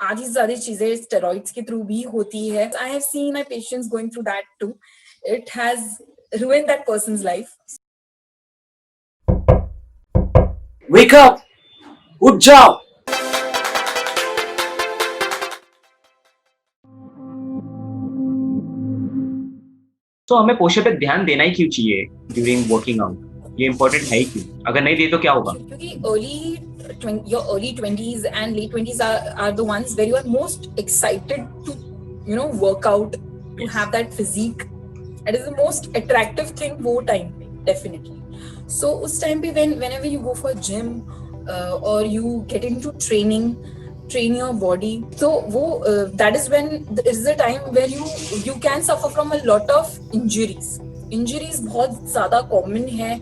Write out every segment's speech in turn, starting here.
आधी से ज्यादा चीजें स्टेरॉइड्स के थ्रू भी होती है. I have seen my patients going through that too. It has ruined that person's life. Wake up! उठ जाओ! तो हमें पोस्चर पे ध्यान देना ही क्यों चाहिए ड्यूरिंग वर्किंग आउट? ये इम्पोर्टेंट है ही क्यों? अगर नहीं दे तो क्या होगा? क्योंकि your early 20s and late 20s are the ones where you are most excited to work out, to have that physique. It is the most attractive thing वो time पे, definitely. So उस time पे whenever you go for gym or you get into train your body, so वो that is when is the time where you can suffer from a lot of injuries. बहुत ज़्यादा common है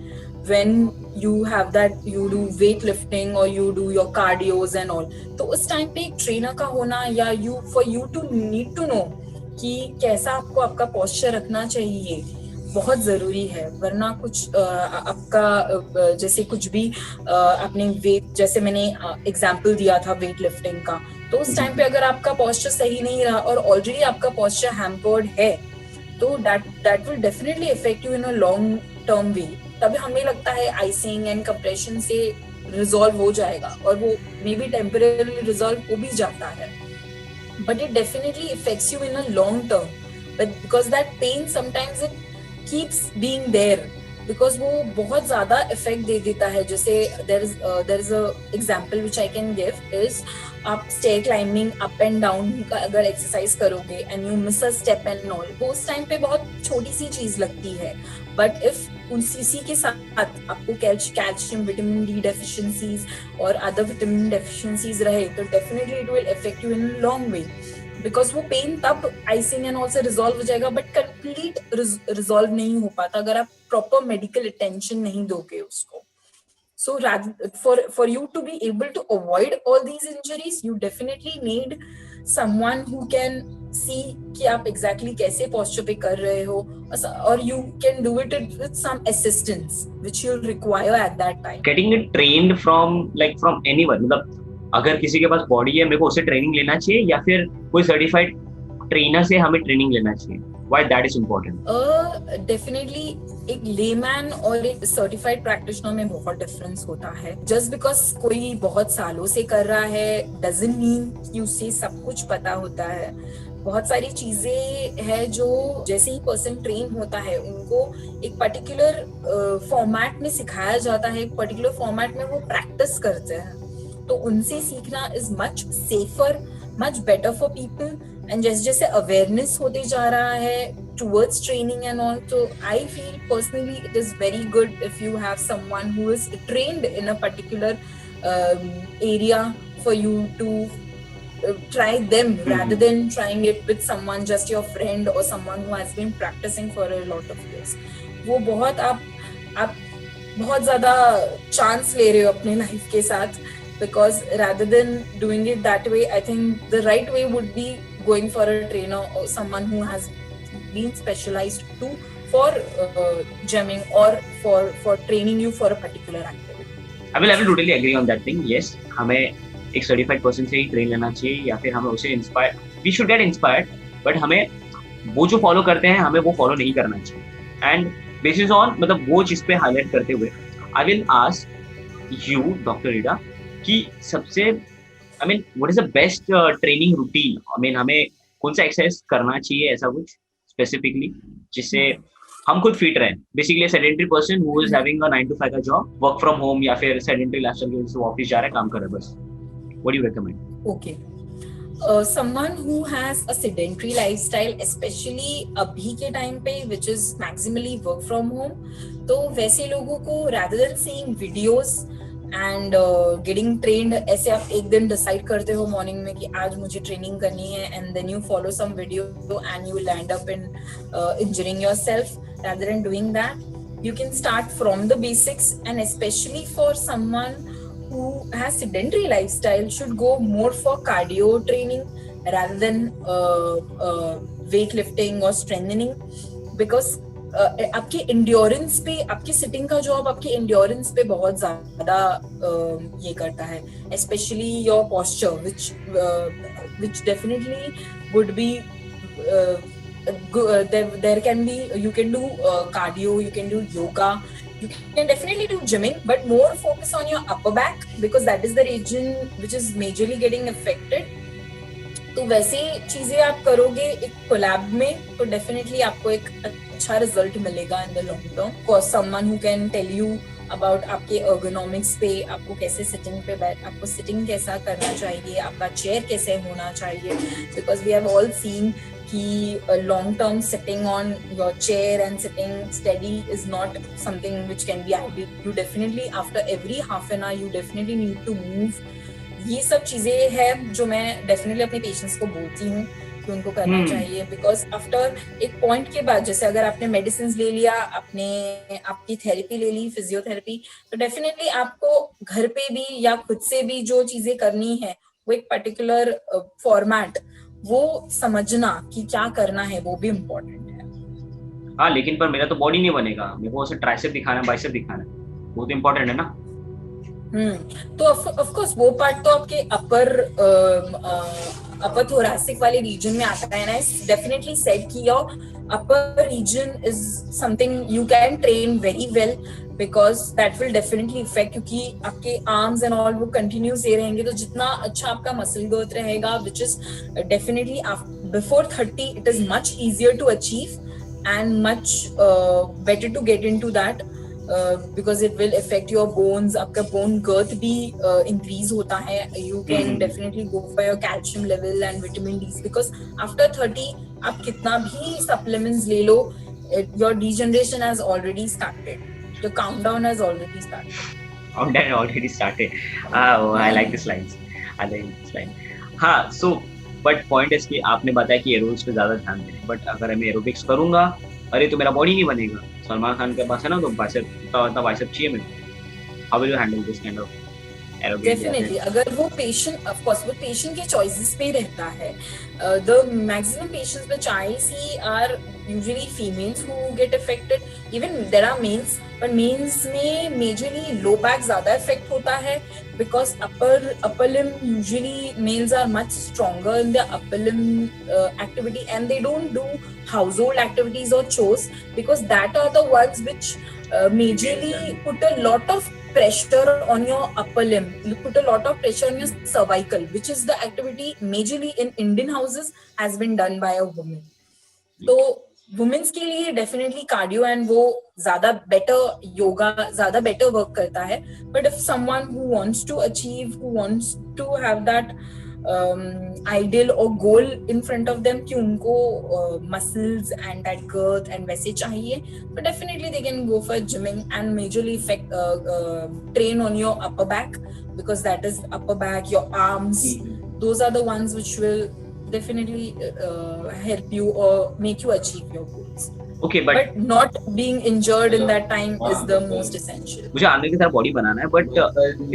when you have that, you do weightlifting or you do your cardios and all. तो उस time पे एक trainer का होना या for you to need to know कि कैसा आपको आपका पोस्चर रखना चाहिए बहुत जरूरी है. वरना कुछ आपका जैसे कुछ भी आपने वेट, जैसे मैंने एग्जांपल दिया था वेट लिफ्टिंग का, तो उस टाइम पे अगर आपका पोस्चर सही नहीं रहा और ऑलरेडी आपका पोस्चर हैम्पर्ड है, तो that will definitely affect you in a long term way. तभी हमें लगता है आइसिंग एंड कंप्रेशन से रिजॉल्व हो जाएगा, और वो मे बी टेम्परेरी रिजॉल्व हो भी जाता है, but it definitely affects you in a long term. But because that pain sometimes it keeps being there, because वो बहुत ज़्यादा effect दे देता है. जैसे there is a example which I can give is, आप stair climbing up and down का अगर exercise करोगे and you miss a step and all, वो उस time पे बहुत छोटी सी चीज़ लगती है, but if उसी के साथ आपको कैल्शियम, विटामिन डी डेफिशिएंसीज और अदर विटामिन डेफिशिएंसीज रहे, तो definitely it will affect you in long way, because वो पेन तब आइसिंग एंड ऑल से रिजॉल्व हो जाएगा, बट कंप्लीट रिजॉल्व नहीं हो पाता अगर आप प्रॉपर मेडिकल अटेंशन नहीं दोगे उसको. So for you to be able to avoid all these injuries, you definitely need someone who can see कि आप exactly कैसे posture पे कर रहे हो, और you can do it with some assistance which you'll require at that time. Getting it trained from anyone, मतलब अगर किसी के पास बॉडी है, मेरे को उससे ट्रेनिंग लेना चाहिए या फिर कोई सर्टिफाइड ट्रेनर से हमें ट्रेनिंग लेना चाहिए? Why that is important? Definitely एक लेमैन और एक सर्टिफाइड प्रैक्टिशनर में बहुत डिफरेंस होता है. जस्ट बिकॉज कोई बहुत सालों से कर रहा है डजंट मीन कि उसे सब कुछ पता होता है. बहुत सारी चीजें है जो जैसे ही पर्सन ट्रेन होता है उनको एक पर्टिकुलर फॉर्मेट में सिखाया जाता है, एक पर्टिकुलर फॉर्मेट में वो प्रैक्टिस करते हैं, तो उनसे सीखना is much safer, much better for people. And जैसे जैसे अवेयरनेस होते जा रहा है towards training and all, so I feel personally it is very good if you have someone who is trained in a particular area for you to try them rather than trying it with someone, just your friend or someone who has been practicing for a lot of years. वो बहुत आप बहुत ज्यादा chance ले रहे हो अपने life के साथ, because rather than doing it that way, I think the right way would be going for a trainer or someone who has been specialized to for gymming or for training you for a particular activity. I will totally agree on that thing. Yes, हमें एक certified person से ही train लेना चाहिए या फिर हमें उसे inspire, we should get inspired, but हमें वो जो फॉलो करते हैं हमें वो फॉलो नहीं करना चाहिए. एंड बेसिस ऑन मतलब वो चीज पे हाईलाइट करते हुए I will ask you doctor Ida कि सबसे I mean what is the best training routine? I mean हमें कौन सा एक्सरसाइज करना चाहिए ऐसा कुछ स्पेसिफिकली जिससे हम खुद फिट रहें? Basically sedentary person who is having a 9 to 5 का जॉब, वर्क फ्रॉम होम या फिर सेडेंटरी लाइफस्टाइल की वजह से ऑफिस जा रहा है, काम कर रहा है, बस what do you recommend? Okay. Someone who has a sedentary lifestyle, especially अभी के टाइम पे which is maximally work from home, तो वैसे लोगों को rather than seeing videos and getting trained, ऐसे आप एक दिन डिसाइड करते हो मॉर्निंग में कि आज मुझे ट्रेनिंग करनी है, and then you follow some video and you land up in injuring yourself. Rather than doing that, you can start from the basics, and especially for someone who has sedentary lifestyle should go more for cardio training rather than weightlifting or strengthening, because आपके endurance पे, आपकी sitting का job आपके endurance पे बहुत ज्यादा ये करता है, specially your posture which definitely would be there can be, you can do cardio, you can do yoga, you can definitely do gymming, but more focus on your upper back because that is the region which is majorly getting affected. तो वैसे चीजें आप करोगे एक collab में तो definitely आपको एक अच्छा रिजल्ट मिलेगा in the long term. For someone who can tell you about आपके ergonomics पे, आपको कैसे सिटिंग पे आपको सिटिंग कैसा करना चाहिए, आपका चेयर कैसे होना चाहिए, because we have all seen कि long term sitting on your chair and sitting steady is not something which can be ideal. You definitely after every half an hour you definitely need to move. ये सब चीजें हैं जो मैं definitely अपने patients को बोलती हूँ कि उनको करना चाहिए, बिकॉज आफ्टर एक पॉइंट के बाद, जैसे अगर आपने मेडिसिन ले लिया, आपने आपकी थेरेपी ले ली, फिजियोथेरेपी, तो डेफिनेटली आपको घर पे भी या खुद से भी जो चीजें करनी है वो एक पर्टिकुलर फॉर्मेट वो समझना कि क्या करना है वो भी इम्पोर्टेंट है। हाँ, लेकिन पर मेरा तो बॉडी नहीं बनेगा, मेरे को ट्राइसेप दिखाना है, बाइसेप दिखाना है, वो तो इम्पोर्टेंट है ना। तो ऑफ कोर्स वो पार्ट तो आपके अपर thoracic वाले रीजन में आता है ना। डेफिनेटली सेड कि your upper region is something you can train very well because that will definitely effect, क्योंकि आपके आर्म्स एंड ऑल वो कंटिन्यूस ये रहेंगे, तो जितना अच्छा आपका मसल ग्रोथ रहेगा, which is definitely before 30 it is much easier to achieve and much better to get into that because it will affect your bones. आपका bone girth भी increase होता है. You can definitely go for your calcium level and vitamin D because after 30 आप कितना भी supplements ले लो, your degeneration has already started. The countdown has already started. Countdown already started. Oh, I like this lines. I like this line. हाँ, so but point इसकी आपने बताया कि aerobics पे ज्यादा ध्यान दें, बट अगर मैं एरोबिक्स करूंगा अरे तो मेरा बॉडी नहीं बनेगा। सलमान खान के पास है ना, तो बाइसेप चाहिए मेरे को। How will you handle this kind of aerobics? Definitely अगर वो पेशेंट, ऑफ कोर्स वो पेशेंट के चॉइसेस पे रहता है। The maximum patients which I see are usually females who get affected, even there are males, पर मेल्स में majorly low back ज्यादा इफेक्ट होता है because upper limb usually males are much stronger in their upper limb activity and they don't do household activities or chores because that are the ones which majorly put a lot of pressure on your upper limb, put a lot of pressure on your cervical, which is the activity majorly in Indian houses has been done by a woman. तो women's के लिए definitely cardio and वो ज्यादा better, yoga ज्यादा better work करता है। But if someone who wants to achieve, who wants to have that ideal और goal in front of them कि उनको muscles and that girth and वैसे चाहिए, तो definitely they can go for gymming and majorly train on your upper back because that is upper back, your arms, those are the ones which will definitely help you or make you achieve your goals. Okay, but not being injured in that time is the most essential. मुझे आगे की तरह body बनाना है, but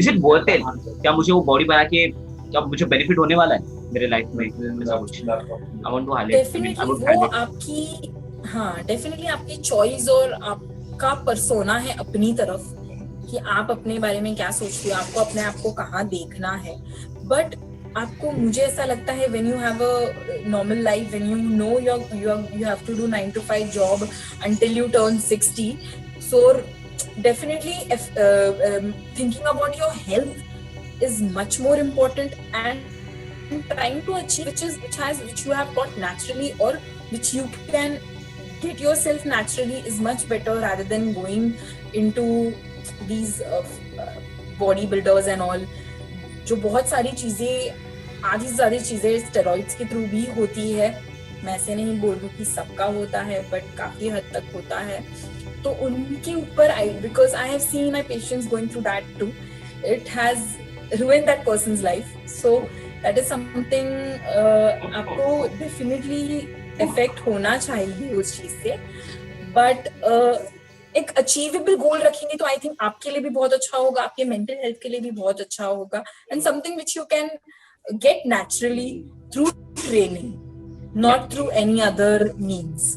is it worth it? क्या मुझे वो body बना के क्या मुझे बेनिफिट होने वाला है मेरे लाइफ में? ऐसा कुछ I want to highlight. Definitely वो आपकी, हाँ definitely आपकी चॉइस और आपका पर्सोना है अपनी तरफ कि आप अपने बारे में क्या सोचते हो, आपको अपने आप को कहाँ देखना है। बट आपको, मुझे ऐसा लगता है when you have a normal life, when you know you have to do 9 to 5 job until you turn 60, so definitely if, thinking about your health is much more important and trying to achieve which you have got naturally or which you can get yourself naturally is much better rather than going into these bodybuilders and all, जो बहुत सारी चीजें, आधी ज्यादा चीजें steroids के through भी होती है। मैं ऐसे नहीं बोल रही कि सबका होता है, बट काफी हद तक होता है। तो उनके ऊपर because I have seen my patients going through that too, it has ruined that person's life, so that is something आपको डेफिनेटली इफेक्ट होना चाहिए उस चीज से। बट एक अचीवेबल गोल रखेंगे तो आई थिंक आपके लिए भी बहुत अच्छा होगा, आपके मेंटल हेल्थ के लिए भी बहुत अच्छा होगा, and something which you can get naturally through training, not through any other means.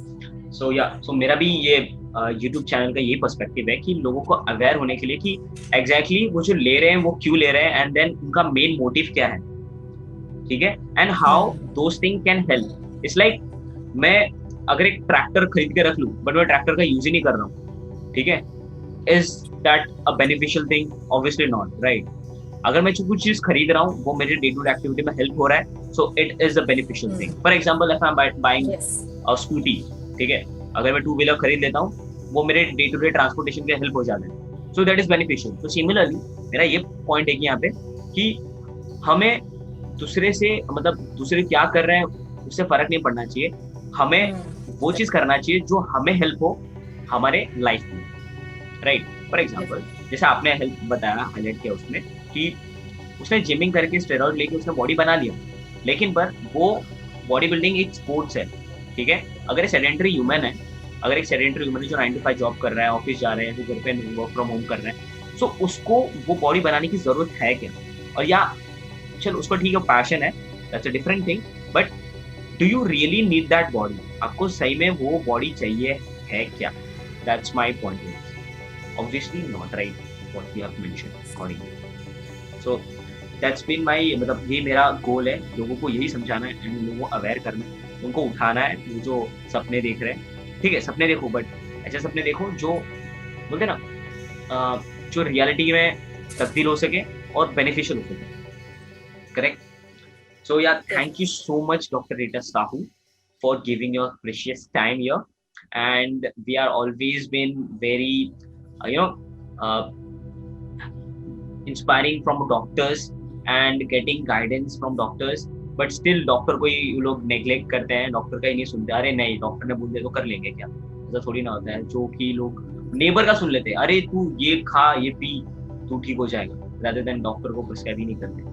So मेरा भी ये यूट्यूब चैनल का ये पर्सपेक्टिव है कि लोगों को अवेयर होने के लिए कि एग्जैक्टली वो जो ले रहे हैं वो क्यों ले रहे हैं, एंड देन उनका मेन मोटिव क्या है, ठीक है, and how those thing can help. It's like मैं अगर एक ट्रैक्टर खरीद के रख लूं बट मैं ट्रैक्टर का यूज ही नहीं कर रहा हूँ, ठीक है, is that a beneficial thing? Obviously not, right? अगर मैं कुछ चीज खरीद रहा हूँ वो मेरे डे टू डे एक्टिविटी में हेल्प हो रहा है, so it is a beneficial thing. For example if I am buying a scooty, ठीक है, अगर मैं टू व्हीलर खरीद लेता हूँ वो मेरे डे टू डे ट्रांसपोर्टेशन के हेल्प हो जाते हैं, सो दैट इज बेनिफिशियल। तो सिमिलरली मेरा ये पॉइंट है कि यहाँ पे कि हमें दूसरे से, मतलब दूसरे क्या कर रहे हैं उससे फर्क नहीं पड़ना चाहिए, हमें वो चीज करना चाहिए जो हमें हेल्प हो हमारे लाइफ में, राइट? फॉर एग्जाम्पल जैसे आपने हेल्प बताया, हाईलाइट किया उसमें कि उसने जिमिंग करके स्टेरॉइड लेके उसने बॉडी बना लिया, लेकिन पर वो बॉडी बिल्डिंग एक स्पोर्ट्स है, ठीक है। अगर एक सेडेंटरी ह्यूमन है, अगर एक सेडेंटरी ह्यूमन है जो 9 to 5 जॉब कर रहा है, ऑफिस जा रहे हैं, वो घर पे वर्क फ्रॉम होम कर रहे हैं, सो उसको वो बॉडी बनाने की जरूरत है क्या? और या चल उसको ठीक है पैशन है, that's a different thing, but do you really need that body? आपको सही में वो बॉडी चाहिए है क्या? That's my point. Obviously not, right? What we have mentioned accordingly. So that's been my, मतलब ये मेरा गोल है, लोगों को यही समझाना है एंड लोगों को अवेयर करना है, उनको उठाना है। वो जो सपने देख रहे हैं, ठीक है, सपने देखो, बट ऐसे सपने देखो जो बोलते ना जो रियलिटी में तब्दील हो सके और बेनिफिशियल हो सके, correct? So yeah, thank you so much, Dr. Rita Sahu, for giving your precious time here. And we are always been very, uh, inspiring from doctors and getting guidance from doctors. But still, doctor को ही लोग neglect करते हैं, doctor का ही नहीं सुनते। अरे नहीं, doctor ने बोल दिया तो कर लेंगे क्या? ऐसा थोड़ी ना होता है। जो कि लोग नेबर का सुन लेते हैं, अरे तू ये खा, ये पी, तू ठीक हो जाएगा, rather than डॉक्टर को प्रिस्क्राइब ही नहीं करते।